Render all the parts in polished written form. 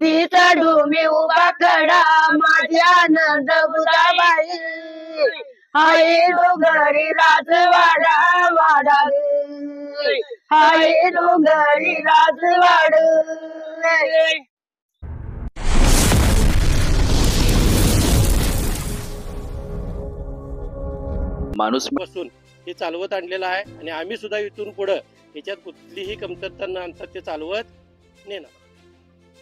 तिचा डोमे उभा कडा माझ्या नंद बुधाबाई हाय डोंगरी राजवाडा वाडा रे हाय डोंगरी राजवाड माणूस पासून हे चालवत आणलेलं आहे आणि आम्ही सुद्धा इथून पुढं याच्यात कुठलीही कमतरता न आणता ते चालवत नेणार.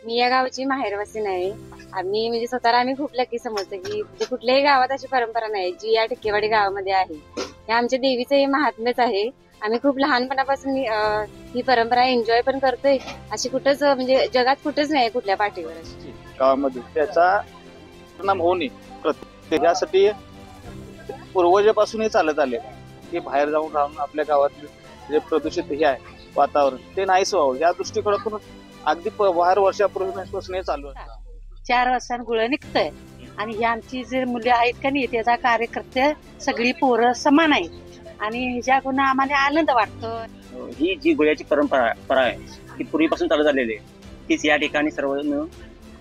मी या गावची माहेरवासी नाही. आम्ही म्हणजे स्वतःला आम्ही खूप लकी समजतो की म्हणजे कुठल्याही गावात अशी परंपरा नाही जी या ठिकेवाडी गावामध्ये आहे. हे आमच्या देवीचं हे महात्म्यच आहे. आम्ही खूप लहानपणापासून ही परंपरा एन्जॉय पण करतोय. अशी कुठंच म्हणजे जगात कुठंच नाही कुठल्या पाठीवर अशी. गावामध्ये त्याचा परिणाम होऊ नये त्याच्यासाठी पूर्वजापासून हे चालत आले की बाहेर जाऊन राहून आपल्या गावात जे प्रदूषित हे आहे वातावरण ते नाहीच व्हावं या दृष्टिकोनातून अगदी बाहेर वर्षापूर्वीपासून हे चालू आहे. 4 वर्षांनी गुळ निघतंय आणि ही आमची जे मुले आहेत का नाही त्याचा कार्यकर्ते सगळी पोरं समान आहेत आणि ह्याच्याकडून आम्हाला आनंद वाटतो. ही जी गुळ्याची परंपरा आहे ती पूर्वीपासून चालू झालेली आहे तीच या ठिकाणी सर्व मिळून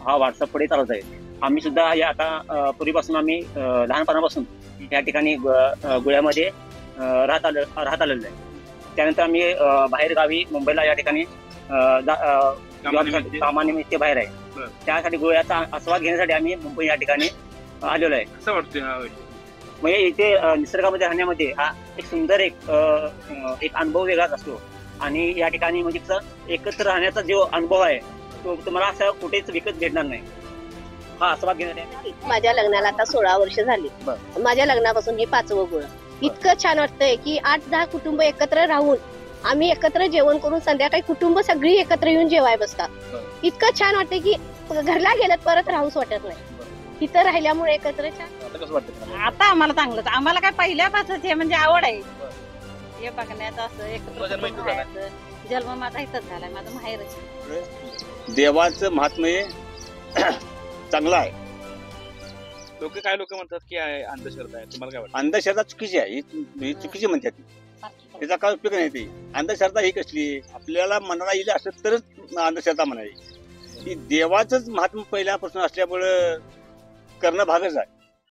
हा वारसा पुढे चालत आहे. आम्ही सुद्धा या आता पूर्वीपासून आम्ही लहानपणापासून या ठिकाणी गुळ्यामध्ये राहत आलेलो आहे. त्यानंतर आम्ही बाहेर गावी मुंबईला या ठिकाणी कामानिमित्त बाहेर आहे. त्यासाठी गोव्याचा आस्वाद घेण्यासाठी आम्ही मुंबई या ठिकाणी आलेलो आहे. असं वाटतं म्हणजे इथे निसर्गामध्ये राहण्यामध्ये हा एक सुंदर एक अनुभव वेगळाच असतो आणि या ठिकाणी म्हणजे कसं एकत्र राहण्याचा जो अनुभव आहे तो तुम्हाला असं कुठेच विकत भेटणार नाही. हा आस्वाद घेण्यासाठी माझ्या लग्नाला आता 16 वर्ष झाली. माझ्या लग्नापासून हे 5वं गुळ. इतकं छान वाटतंय की 8-10 कुटुंब एकत्र राहून आम्ही एकत्र जेवण करून संध्याकाळी कुटुंब सगळी एकत्र येऊन जेवाय बसतात. इतकं छान वाटतंय की घरला गेलं परत राहूच वाटत नाही. इथं राहिल्यामुळे एकत्र छान. कसं वाटतं आता आम्हाला चांगलंच आम्हाला काय पहिल्यापासून हे म्हणजे आवड आहे हे बघण्याचं असं एकत्र कुटुंब राहायचं. जन्म माझा इथंच झालाय माझं माहेरच. देवाचं महात्म्य चांगलं आहे. काय लोक म्हणतात की अंधश्रद्धा आहे तुम्हाला काय वाटतं? अंधश्रद्धा चुकीची आहे ही चुकीची म्हणतात त्याचा काय उपयोग नाही. ती अंधश्रद्धा ही कसली आपल्याला मनाला येईल असं तरच अंधश्रद्धा म्हणायची. ती देवाचंच महात्म्य पहिल्यापासून असल्यामुळं करणं भागच आहे.